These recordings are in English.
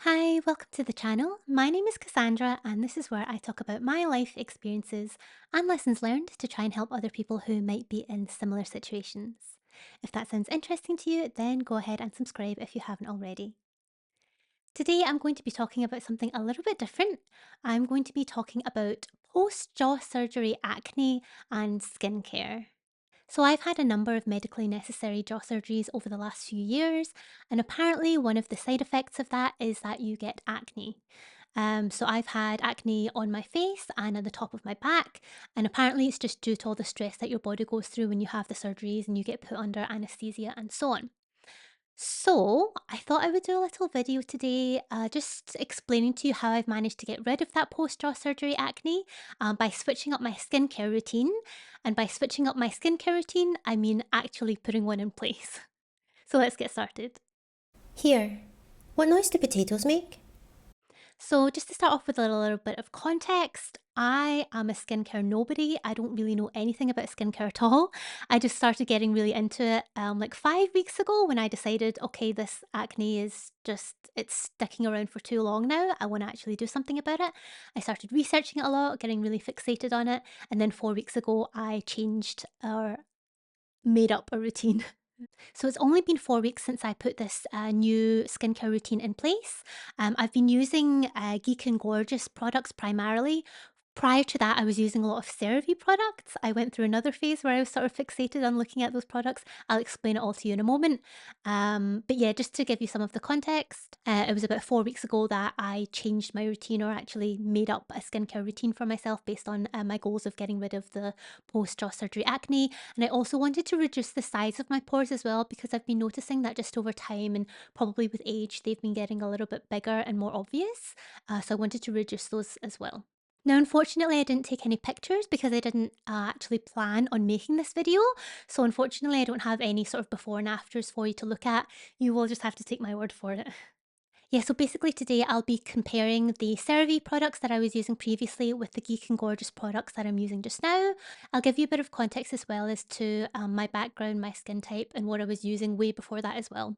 Hi, welcome to the channel. My name is Cassandra, and this is where I talk about my life experiences and lessons learned to try and help other people who might be in similar situations. If that sounds interesting to you, then go ahead and subscribe if you haven't already. Today, I'm going to be talking about something a little bit different. I'm going to be talking about post jaw surgery acne and skincare. So, I've had a number of medically necessary jaw surgeries over the last few years, and apparently, one of the side effects of that is that you get acne. So, I've had acne on my face and on the top of my back, and apparently, it's just due to all the stress that your body goes through when you have the surgeries and you get put under anesthesia and so on. So, I thought I would do a little video today just explaining to you how I've managed to get rid of that post jaw surgery acne by switching up my skincare routine. And by switching up my skincare routine, I mean actually putting one in place. So, let's get started. Here, what noise do potatoes make? So, just to start off with a little bit of context, I am a skincare nobody. I don't really know anything about skincare at all. I just started getting really into it like 5 weeks ago when I decided, okay, this acne is just, it's sticking around for too long now. I want to actually do something about it. I started researching it a lot, getting really fixated on it. And then 4 weeks ago, I changed or made up a routine. So it's only been 4 weeks since I put this new skincare routine in place. I've been using Geek and Gorgeous products primarily. Prior to that, I was using a lot of CeraVe products. I went through another phase where I was sort of fixated on looking at those products. I'll explain it all to you in a moment. But yeah, just to give you some of the context, it was about 4 weeks ago that I changed my routine or actually made up a skincare routine for myself based on my goals of getting rid of the post jaw surgery acne. And I also wanted to reduce the size of my pores as well because I've been noticing that just over time and probably with age, they've been getting a little bit bigger and more obvious. So I wanted to reduce those as well. Now, unfortunately, I didn't take any pictures because I didn't actually plan on making this video. So unfortunately, I don't have any sort of before and afters for you to look at. You will just have to take my word for it. Yeah, so basically today I'll be comparing the CeraVe products that I was using previously with the Geek and Gorgeous products that I'm using just now. I'll give you a bit of context as well as to my background, my skin type, and what I was using way before that as well.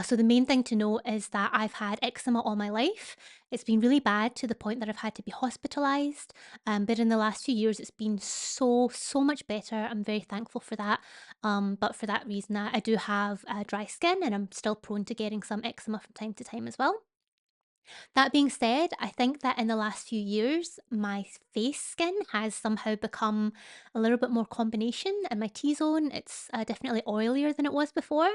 So the main thing to know is that I've had eczema all my life. It's been really bad to the point that I've had to be hospitalized. But in the last few years, it's been so much better. I'm very thankful for that. But for that reason, I do have dry skin and I'm still prone to getting some eczema from time to time as well. That being said, I think that in the last few years, my face skin has somehow become a little bit more combination in my T-zone. It's definitely oilier than it was before.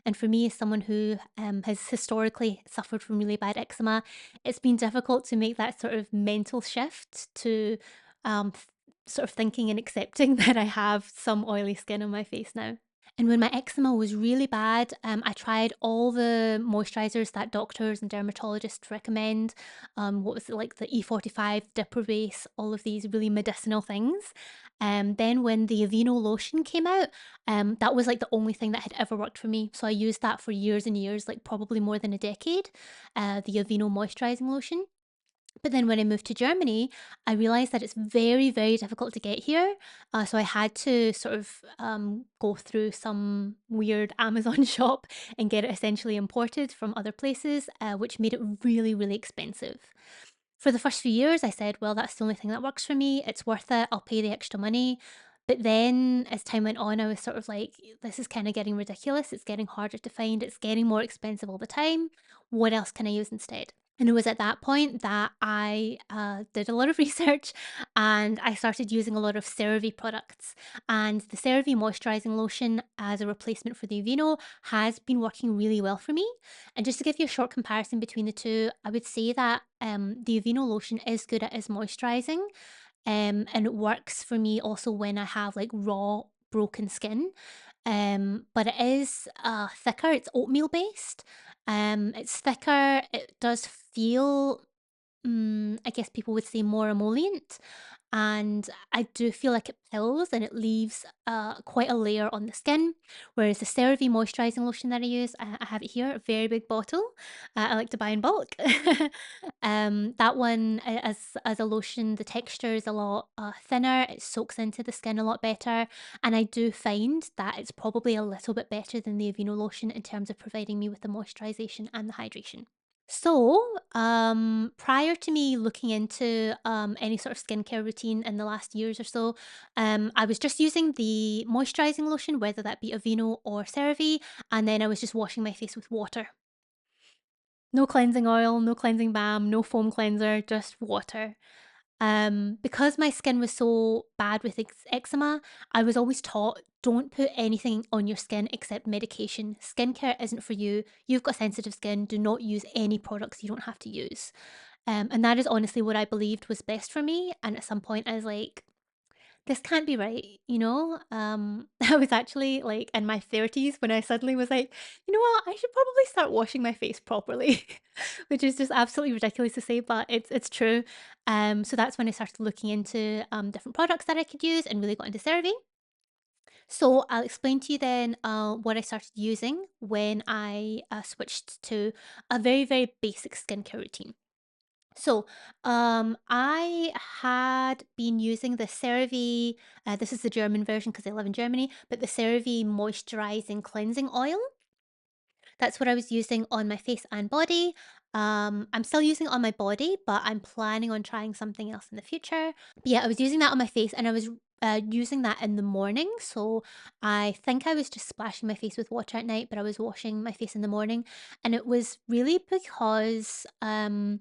And for me, as someone who has historically suffered from really bad eczema, it's been difficult to make that sort of mental shift to sort of thinking and accepting that I have some oily skin on my face now. And when my eczema was really bad, I tried all the moisturizers that doctors and dermatologists recommend. What was it like the E45, Dipper Base, all of these really medicinal things. Then when the Aveeno lotion came out, that was like the only thing that had ever worked for me. So I used that for years and years, like probably more than a decade. The Aveeno moisturizing lotion. But then when I moved to Germany, I realized that it's very difficult to get here. So I had to sort of go through some weird Amazon shop and get it essentially imported from other places, which made it really expensive. For the first few years, I said, well, that's the only thing that works for me. It's worth it. I'll pay the extra money. But then as time went on, I was sort of like, this is kind of getting ridiculous. It's getting harder to find. It's getting more expensive all the time. What else can I use instead? And it was at that point that I did a lot of research and I started using a lot of CeraVe products. And the CeraVe moisturizing lotion as a replacement for the Aveeno has been working really well for me. And just to give you a short comparison between the two, I would say that the Aveeno lotion is good at its moisturizing, and it works for me also when I have like raw, broken skin. But it is thicker, it's oatmeal based. It's thicker, it does feel I guess people would say more emollient. And I do feel like it pills and it leaves quite a layer on the skin. Whereas the CeraVe moisturizing lotion that I use, I have it here, a very big bottle. I like to buy in bulk. That one, as a lotion, the texture is a lot thinner. It soaks into the skin a lot better, and I do find that it's probably a little bit better than the Aveeno lotion in terms of providing me with the moisturization and the hydration. Prior to me looking into any sort of skincare routine in the last years or so, I was just using the moisturizing lotion, whether that be Aveeno or CeraVe, and then I was just washing my face with water. No cleansing oil, no cleansing balm, no foam cleanser, just water. Because my skin was so bad with eczema, I was always taught don't put anything on your skin except medication. Skincare isn't for you. You've got sensitive skin. Do not use any products you don't have to use. And that is honestly what I believed was best for me. And at some point, I was like, this can't be right, you know? I was actually like in my 30s when I suddenly was like, you know what? I should probably start washing my face properly, which is just absolutely ridiculous to say, but it's true. So that's when I started looking into different products that I could use and really got into CeraVe. So I'll explain to you then what I started using when I switched to a very, very basic skincare routine. I had been using the CeraVe, this is the German version because I live in Germany, but the CeraVe moisturizing cleansing oil. That's what I was using on my face and body. I'm still using it on my body, but I'm planning on trying something else in the future. But yeah, I was using that on my face and I was using that in the morning. So I think I was just splashing my face with water at night, but I was washing my face in the morning. And it was really because I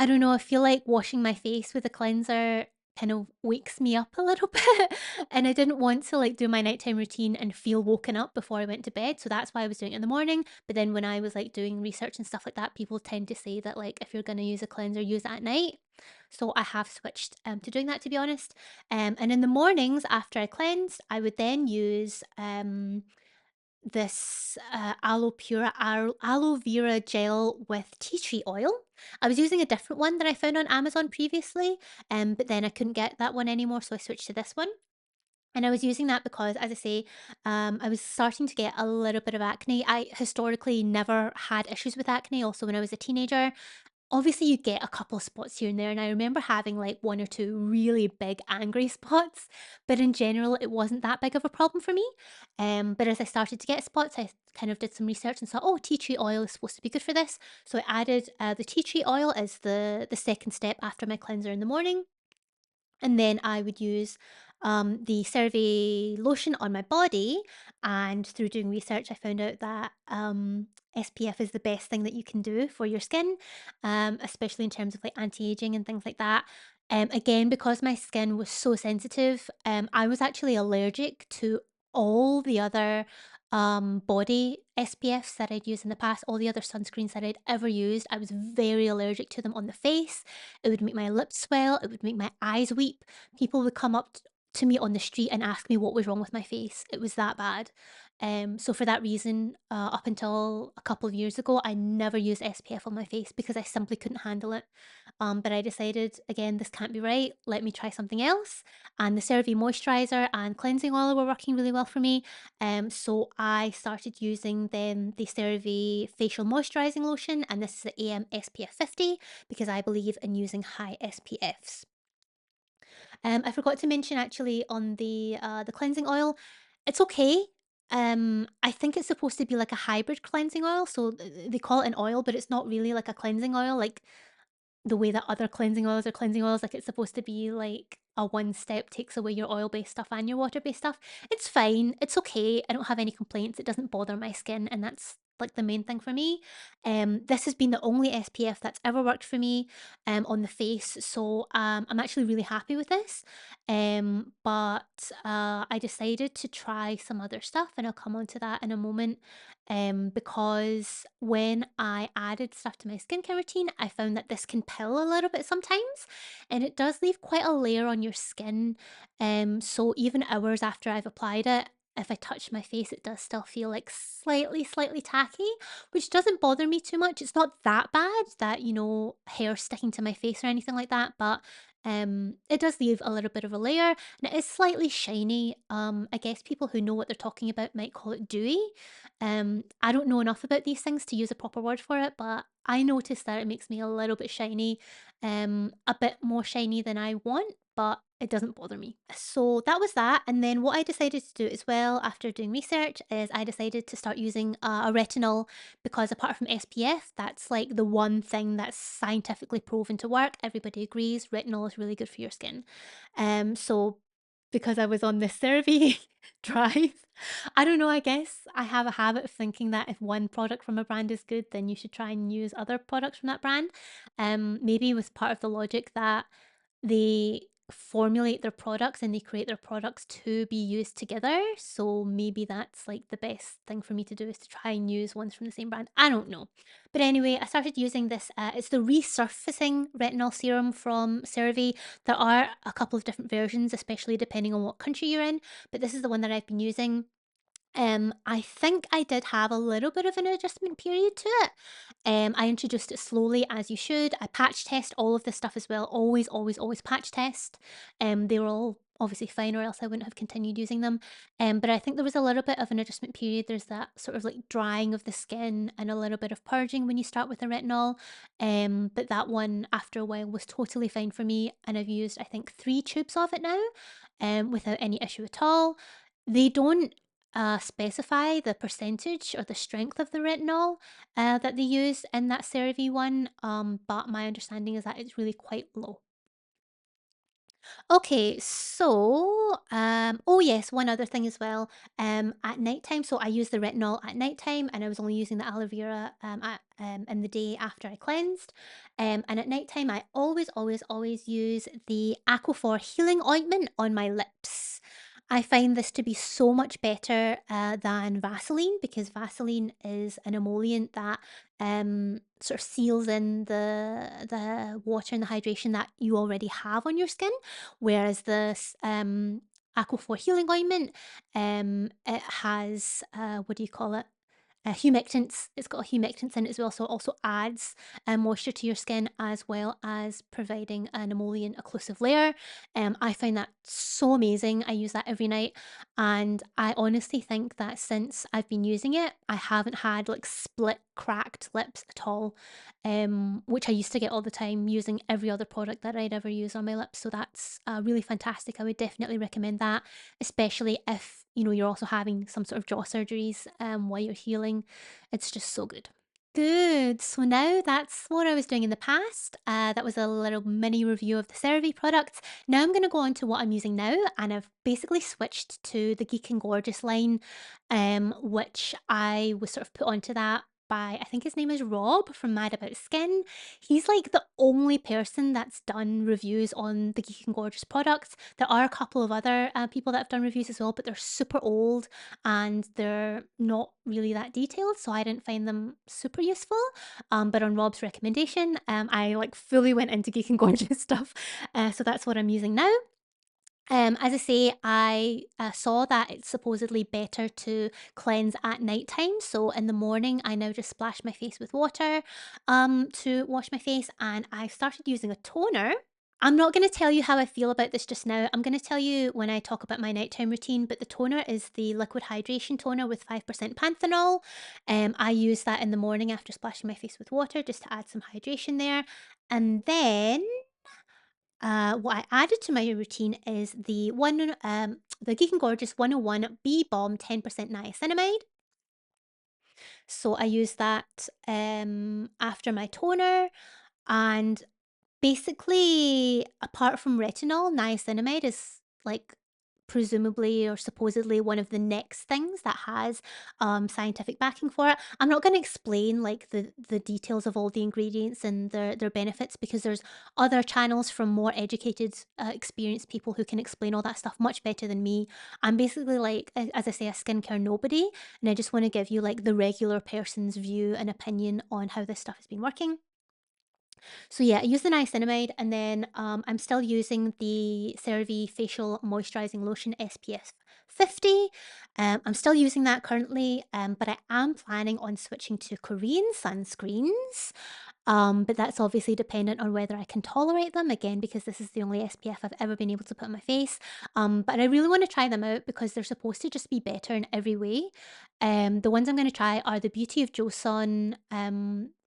don't know, I feel like washing my face with a cleanser kind of wakes me up a little bit, and I didn't want to, like, do my nighttime routine and feel woken up before I went to bed, so that's why I was doing it in the morning, but then when I was, like, doing research and stuff like that, people tend to say that, like, if you're gonna use a cleanser, use it at night. So I have switched, to doing that, to be honest, and in the mornings after I cleansed, I would then use, this aloe vera gel with tea tree oil. I was using a different one that I found on Amazon previously, but then I couldn't get that one anymore, so I switched to this one. And I was using that because, as I say, I was starting to get a little bit of acne. I historically never had issues with acne, also when I was a teenager. Obviously, you get a couple of spots here and there, and I remember having like one or two really big angry spots, but in general, it wasn't that big of a problem for me. But as I started to get spots, I kind of did some research and saw, oh, tea tree oil is supposed to be good for this. So I added the tea tree oil as the second step after my cleanser in the morning. And then I would use the CeraVe lotion on my body. And through doing research, I found out that SPF is the best thing that you can do for your skin, especially in terms of like anti aging and things like that. Again, because my skin was so sensitive, I was actually allergic to all the other body SPFs that I'd used in the past, all the other sunscreens that I'd ever used. I was very allergic to them on the face. It would make my lips swell, it would make my eyes weep. People would come up to me on the street and ask me what was wrong with my face. It was that bad. So for that reason, up until a couple of years ago, I never used SPF on my face because I simply couldn't handle it. But I decided, again, this can't be right. Let me try something else. And the CeraVe moisturizer and cleansing oil were working really well for me. So I started using then the CeraVe facial moisturizing lotion, and this is the AM SPF 50 because I believe in using high SPFs. I forgot to mention actually on the cleansing oil, it's okay. I think it's supposed to be like a hybrid cleansing oil, so they call it an oil, but it's not really like a cleansing oil. Like the way that other cleansing oils, like, it's supposed to be, like, a one step takes away your oil-based stuff and your water-based stuff. It's fine, it's okay, I don't have any complaints, it doesn't bother my skin, and that's, like, the main thing for me. This has been the only SPF that's ever worked for me, on the face, so, I'm actually really happy with this. I decided to try some other stuff, and I'll come on to that in a moment, because when I added stuff to my skincare routine, I found that this can pill a little bit sometimes, and it does leave quite a layer on your skin. So even hours after I've applied it, if I touch my face, it does still feel like slightly tacky, which doesn't bother me too much. It's not that bad that, hair sticking to my face or anything like that, but it does leave a little bit of a layer and it is slightly shiny. I guess people who know what they're talking about might call it dewy. I don't know enough about these things to use a proper word for it, but I noticed that it makes me a little bit shiny, a bit more shiny than I want, but it doesn't bother me. So that was that. And then what I decided to do as well after doing research is I decided to start using a retinol because apart from SPF, that's like the one thing that's scientifically proven to work. Everybody agrees retinol is really good for your skin. So because I was on this CeraVe drive, I don't know, I guess I have a habit of thinking that if one product from a brand is good, then you should try and use other products from that brand. Maybe with part of the logic that they formulate their products and they create their products to be used together. So maybe that's like the best thing for me to do is to try and use ones from the same brand. I don't know. But anyway, I started using this. It's the resurfacing retinol serum from CeraVe. There are a couple of different versions, especially depending on what country you're in. But this is the one that I've been using. I think I did have a little bit of an adjustment period to it. I introduced it slowly as you should. I patch test all of this stuff as well. Always, always, always patch test. They were all obviously fine or else I wouldn't have continued using them. But I think there was a little bit of an adjustment period. There's that sort of like drying of the skin and a little bit of purging when you start with the retinol. But that one after a while was totally fine for me. And I've used, I think, 3 tubes of it now, without any issue at all. They don't specify the percentage or the strength of the retinol that they use in that CeraVe one, but my understanding is that it's really quite low. Okay, so, oh yes, one other thing as well. At nighttime, so I use the retinol at nighttime, and I was only using the aloe vera in the day after I cleansed. And at nighttime, I always, always, always use the Aquaphor healing ointment on my lips. I find this to be so much better than Vaseline because Vaseline is an emollient that sort of seals in the water and the hydration that you already have on your skin. Whereas this Aquaphor healing ointment, it has what do you call it? Humectants. It's got humectants in it as well, so it also adds moisture to your skin as well as providing an emollient occlusive layer. I find that so amazing. I use that every night, and I honestly think that since I've been using it, I haven't had like split, cracked lips at all, which I used to get all the time using every other product that I'd ever use on my lips. So that's really fantastic. I would definitely recommend that, especially if you're also having some sort of jaw surgeries while you're healing. It's just so good. Good. So now that's what I was doing in the past. That was a little mini review of the CeraVe products. Now I'm going to go on to what I'm using now, and I've basically switched to the Geek and Gorgeous line, which I was sort of put onto that by, I think his name is Rob from Mad About Skin. He's like the only person that's done reviews on the Geek and Gorgeous products. There are a couple of other people that have done reviews as well, but they're super old and they're not really that detailed, so I didn't find them super useful. But on Rob's recommendation, I like fully went into Geek and Gorgeous stuff, so that's what I'm using now. As I say, I saw that it's supposedly better to cleanse at nighttime. So in the morning, I now just splash my face with water to wash my face, and I started using a toner. I'm not going to tell you how I feel about this just now. I'm going to tell you when I talk about my nighttime routine, but the toner is the liquid hydration toner with 5% panthenol. I use that in the morning after splashing my face with water just to add some hydration there. And then what I added to my routine is the Geek and Gorgeous 101 Bee Balm 10% niacinamide. So I use that after my toner, and basically, apart from retinol, niacinamide is like presumably or supposedly one of the next things that has scientific backing for it. I'm not going to explain like the details of all the ingredients and their benefits because there's other channels from more educated, experienced people who can explain all that stuff much better than me. I'm basically like, as I say, a skincare nobody, and I just want to give you like the regular person's view and opinion on how this stuff has been working. So yeah, I use the niacinamide, and then I'm still using the CeraVe Facial Moisturizing Lotion SPF 50. I'm still using that currently, but I am planning on switching to Korean sunscreens. But that's obviously dependent on whether I can tolerate them again, because this is the only SPF I've ever been able to put on my face. But I really want to try them out because they're supposed to just be better in every way. The ones I'm going to try are the Beauty of Joseon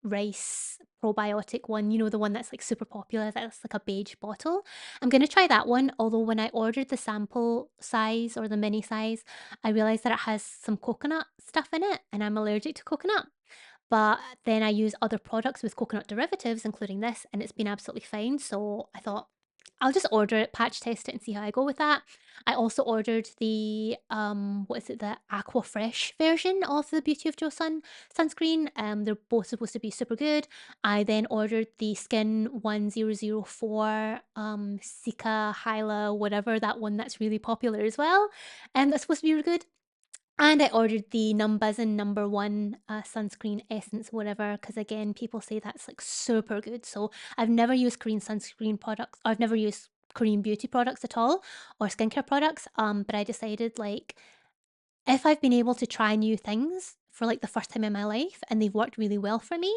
rice probiotic one, the one that's like super popular, that's like a beige bottle. I'm gonna try that one, although when I ordered the sample size or the mini size, I realized that it has some coconut stuff in it and I'm allergic to coconut. But then I use other products with coconut derivatives, including this, and it's been absolutely fine. So I thought I'll just order it, patch test it, and see how I go with that. I also ordered the what is it, the Aqua Fresh version of the Beauty of Joe sunscreen. They're both supposed to be super good. I then ordered the Skin 1004 Sika Hyla, whatever that one that's really popular as well. And that's supposed to be really good. And I ordered the Numbuzz number one sunscreen essence, whatever, because again, people say that's like super good. So I've never used Korean sunscreen products. I've never used Korean beauty products at all or skincare products. But I decided like if I've been able to try new things for like the first time in my life and they've worked really well for me,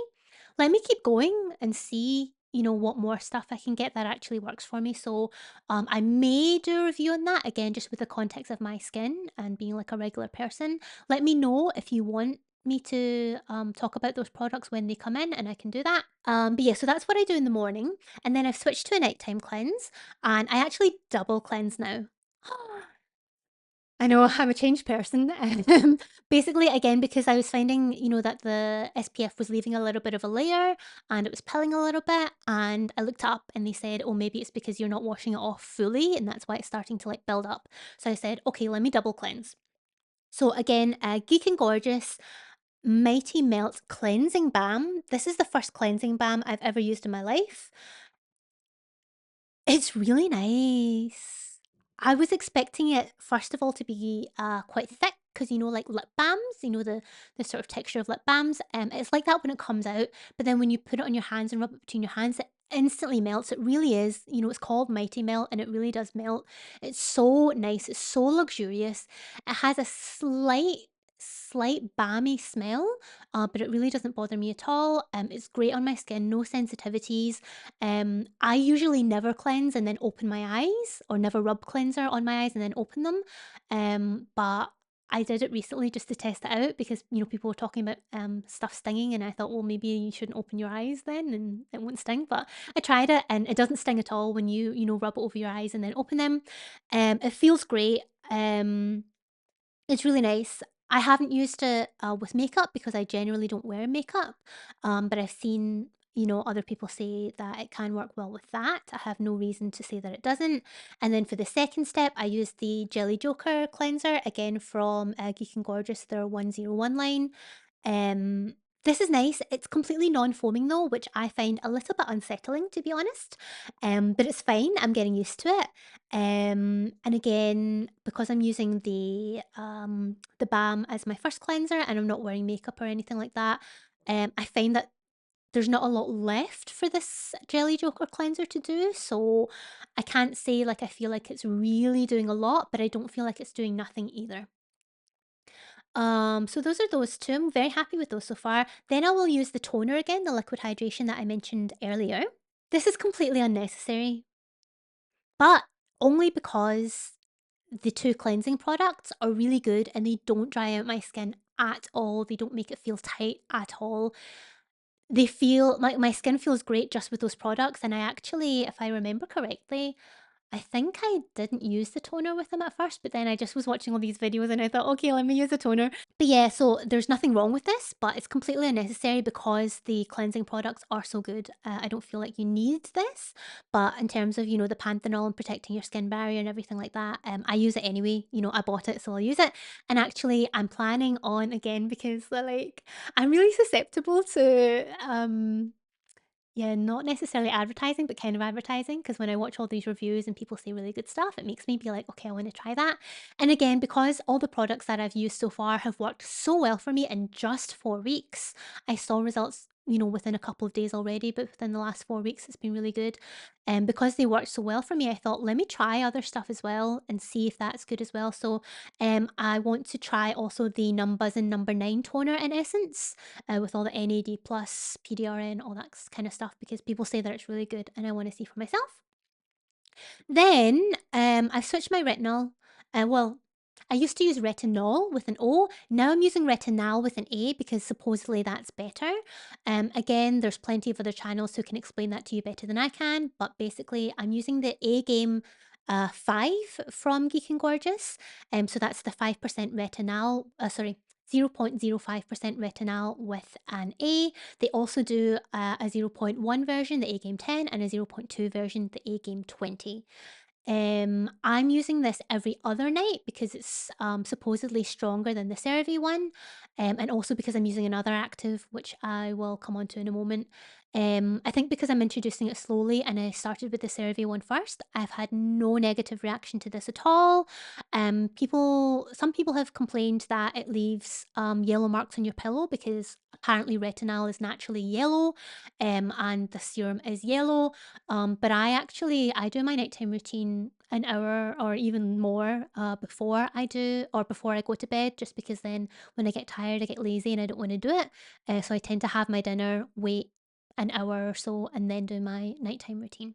let me keep going and see, what more stuff I can get that actually works for me. So I may do a review on that again, just with the context of my skin and being like a regular person. Let me know if you want me to talk about those products when they come in and I can do that. But yeah, so that's what I do in the morning. And then I've switched to a nighttime cleanse and I actually double cleanse now. I know I'm a changed person. Basically, again, because I was finding, that the SPF was leaving a little bit of a layer and it was pilling a little bit. And I looked up and they said, oh, maybe it's because you're not washing it off fully and that's why it's starting to like build up. So I said, okay, let me double cleanse. So again, Geek and Gorgeous Mighty Melt Cleansing Balm. This is the first cleansing balm I've ever used in my life. It's really nice. I was expecting it, first of all, to be, quite thick because like lip balms, the sort of texture of lip balms, it's like that when it comes out, but then when you put it on your hands and rub it between your hands, it instantly melts. It really is, it's called Mighty Melt, and it really does melt. It's so nice, it's so luxurious. It has a slight balmy smell, but it really doesn't bother me at all. It's great on my skin, no sensitivities. I usually never cleanse and then open my eyes or never rub cleanser on my eyes and then open them. But I did it recently just to test it out because, people were talking about stuff stinging and I thought, well, maybe you shouldn't open your eyes then and it won't sting. But I tried it and it doesn't sting at all when you rub it over your eyes and then open them. It feels great. It's really nice. I haven't used it, with makeup because I generally don't wear makeup, but I've seen, other people say that it can work well with that. I have no reason to say that it doesn't. And then for the second step, I used the Jelly Joker cleanser, again from, Geek and Gorgeous, their 101 line. Um, this is nice. It's completely non-foaming though, which I find a little bit unsettling, to be honest. But it's fine. I'm getting used to it. And again, because I'm using the balm as my first cleanser and I'm not wearing makeup or anything like that, I find that there's not a lot left for this Jelly Joker cleanser to do. So I can't say like I feel like it's really doing a lot, but I don't feel like it's doing nothing either. So those are those two. I'm very happy with those so far. Then I will use the toner again, the liquid hydration that I mentioned earlier. This is completely unnecessary, but only because the two cleansing products are really good and they don't dry out my skin at all. They don't make it feel tight at all. They feel my skin feels great just with those products. And I actually, if I remember correctly, I think I didn't use the toner with them at first, but then I just was watching all these videos and I thought, okay, let me use the toner. But yeah, so there's nothing wrong with this, but it's completely unnecessary because the cleansing products are so good. I don't feel like you need this, but in terms of, the panthenol and protecting your skin barrier and everything like that, I use it anyway. I bought it, so I'll use it. And actually, I'm planning on, again, because like, I'm really susceptible to, yeah, not necessarily advertising, but kind of advertising. Because when I watch all these reviews and people say really good stuff, it makes me be like, okay, I want to try that. And again, because all the products that I've used so far have worked so well for me in just 4 weeks, I saw results, within a couple of days already, but within the last 4 weeks, it's been really good. And because they worked so well for me, I thought, let me try other stuff as well and see if that's good as well. So I want to try also the Numbuzz number 9 toner in essence with all the NAD plus, PDRN, all that kind of stuff, because people say that it's really good and I want to see for myself. Then I've switched my retinol. Well, I used to use retinol with an O. Now I'm using retinal with an A because supposedly that's better. Again, there's plenty of other channels who can explain that to you better than I can. But basically, I'm using the A game 5 from Geek and Gorgeous. So that's the 5% retinol, sorry, 0.05% retinol with an A. They also do a zero point 0.1 version, the A game 10, and a zero point 0.2 version, the A game 20. I'm using this every other night because it's supposedly stronger than the CeraVe one, and also because I'm using another active, which I will come on to in a moment. I think because I'm introducing it slowly and I started with the CeraVe one first, I've had no negative reaction to this at all. Some people have complained that it leaves yellow marks on your pillow because apparently retinol is naturally yellow, and the serum is yellow. But I do my nighttime routine an hour or even more before before I go to bed, just because then when I get tired, I get lazy and I don't want to do it. So I tend to have my dinner, wait an hour or so, and then do my nighttime routine.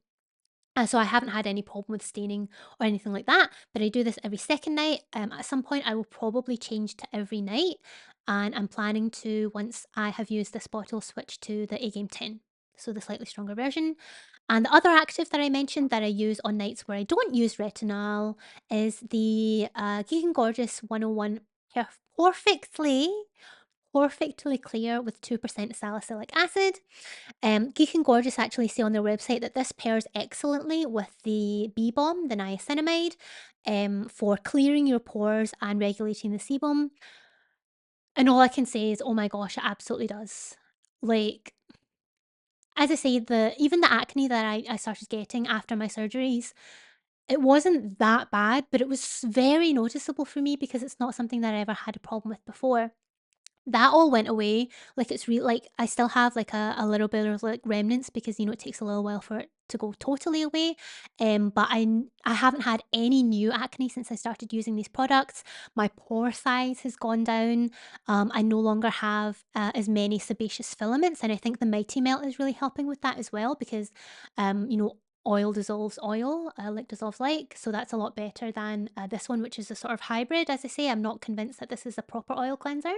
So I haven't had any problem with staining or anything like that, but I do this every second night. At some point, I will probably change to every night, and I'm planning to, once I have used this bottle, switch to the A Game 10, so the slightly stronger version. And the other active that I mentioned that I use on nights where I don't use retinol is the Geek and Gorgeous 101 perfectly, perfectly clear with 2% salicylic acid. Geek and Gorgeous actually say on their website that this pairs excellently with the bee balm, the niacinamide, for clearing your pores and regulating the sebum. And all I can say is, oh my gosh, it absolutely does. Like, as I say, even the acne that I started getting after my surgeries, it wasn't that bad, but it was very noticeable for me because it's not something that I ever had a problem with before. That all went away. Like, it's real. Like, I still have, like, a little bit of, like, remnants because, it takes a little while for it to go totally away, but I haven't had any new acne since I started using these products. My pore size has gone down. I no longer have, as many sebaceous filaments, and I think the Mighty Melt is really helping with that as well because, oil dissolves oil, like dissolves like, so that's a lot better than, this one, which is a sort of hybrid. As I say, I'm not convinced that this is a proper oil cleanser.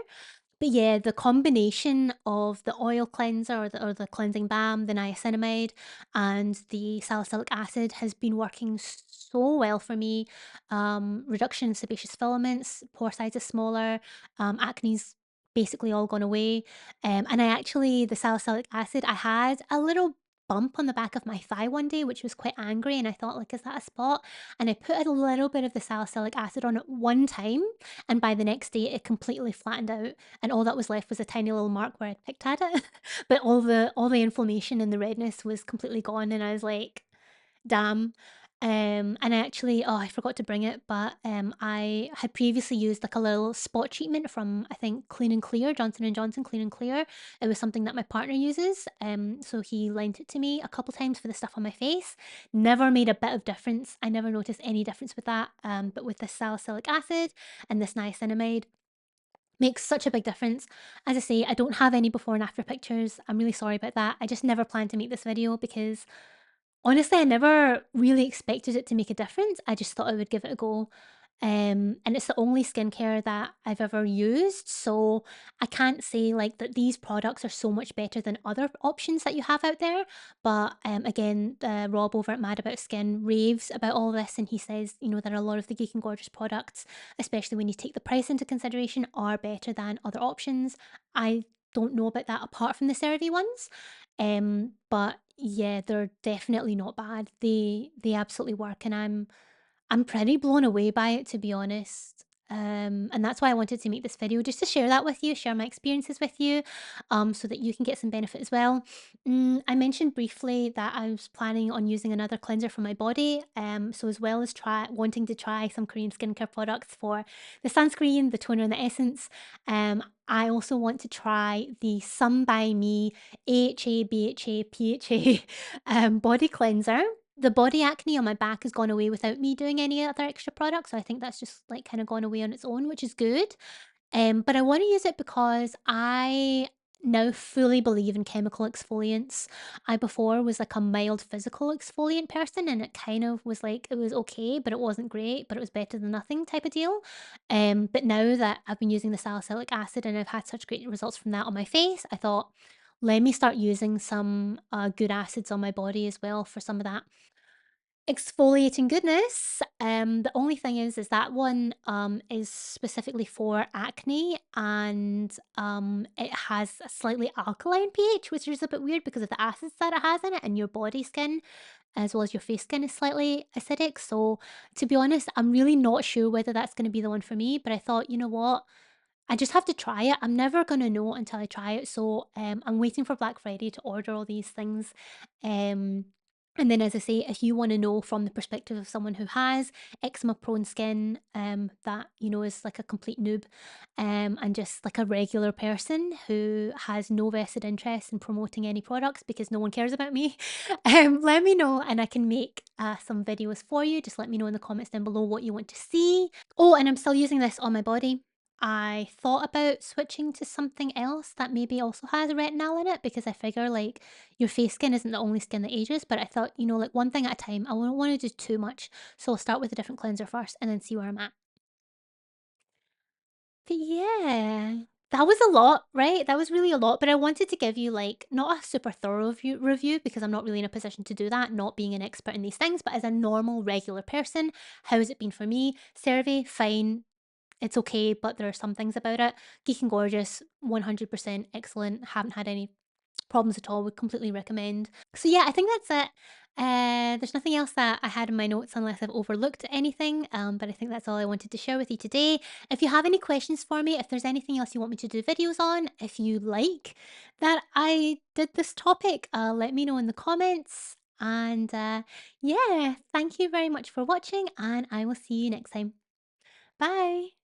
But yeah, the combination of the oil cleanser or the cleansing balm, the niacinamide, and the salicylic acid has been working so well for me. Reduction in sebaceous filaments, pore size is smaller, acne's basically all gone away. And the salicylic acid, I had a little bump on the back of my thigh one day, which was quite angry. And I thought, like, is that a spot? And I put a little bit of the salicylic acid on it one time. And by the next day, it completely flattened out and all that was left was a tiny little mark where I'd picked at it. But all the inflammation and the redness was completely gone, and I was like, damn. And I forgot to bring it, but I had previously used like a little spot treatment from I think Clean and Clear, Johnson and Johnson Clean and Clear. It was something that my partner uses, so he lent it to me a couple times for the stuff on my face. Never made a bit of difference. I never noticed any difference with that. But with this salicylic acid and this niacinamide, makes such a big difference. As I say, I don't have any before and after pictures. I'm really sorry about that. I just never planned to make this video because honestly, I never really expected it to make a difference. I just thought I would give it a go. And it's the only skincare that I've ever used. So I can't say like that these products are so much better than other options that you have out there. But again, Rob over at Mad About Skin raves about all this, and he says, that a lot of the Geek and Gorgeous products, especially when you take the price into consideration, are better than other options. I don't know about that apart from the CeraVe ones. But yeah, they're definitely not bad. They absolutely work, and I'm pretty blown away by it, to be honest. And that's why I wanted to make this video, just to share that with you, share my experiences with you, so that you can get some benefit as well. I mentioned briefly that I was planning on using another cleanser for my body. So as well as wanting to try some Korean skincare products for the sunscreen, the toner, and the essence, I also want to try the Sun by Me AHA, BHA, PHA body cleanser. The body acne on my back has gone away without me doing any other extra products, so I think that's just, like, kinda gone away on its own, which is good. But I wanna use it because I now fully believe in chemical exfoliants. I before was like a mild physical exfoliant person, and it kind of was like it was okay, but it wasn't great, but it was better than nothing type of deal. But now that I've been using the salicylic acid and I've had such great results from that on my face, I thought, let me start using some good acids on my body as well for some of that exfoliating goodness. The only thing is that one is specifically for acne, and it has a slightly alkaline pH, which is a bit weird because of the acids that it has in it, and your body skin as well as your face skin is slightly acidic. So to be honest, I'm really not sure whether that's going to be the one for me, but I thought, you know what? I just have to try it. I'm never gonna know until I try it. So I'm waiting for Black Friday to order all these things. Um, and then, as I say, if you want to know from the perspective of someone who has eczema prone skin, that is like a complete noob, and just like a regular person who has no vested interest in promoting any products because no one cares about me, let me know and I can make some videos for you. Just let me know in the comments down below what you want to see. Oh, and I'm still using this on my body. I thought about switching to something else that maybe also has retinol in it because I figure like your face skin isn't the only skin that ages, but I thought, like one thing at a time. I don't want to do too much. So I'll start with a different cleanser first and then see where I'm at. But yeah, that was a lot, right? That was really a lot, but I wanted to give you like not a super thorough review because I'm not really in a position to do that, not being an expert in these things, but as a normal, regular person, how has it been for me? CeraVe, fine. It's okay, but there are some things about it. Geek and Gorgeous, 100% excellent. Haven't had any problems at all. Would completely recommend. So yeah, I think that's it. There's nothing else that I had in my notes unless I've overlooked anything. But I think that's all I wanted to share with you today. If you have any questions for me, if there's anything else you want me to do videos on, if you like that I did this topic, let me know in the comments. And yeah, thank you very much for watching, and I will see you next time. Bye.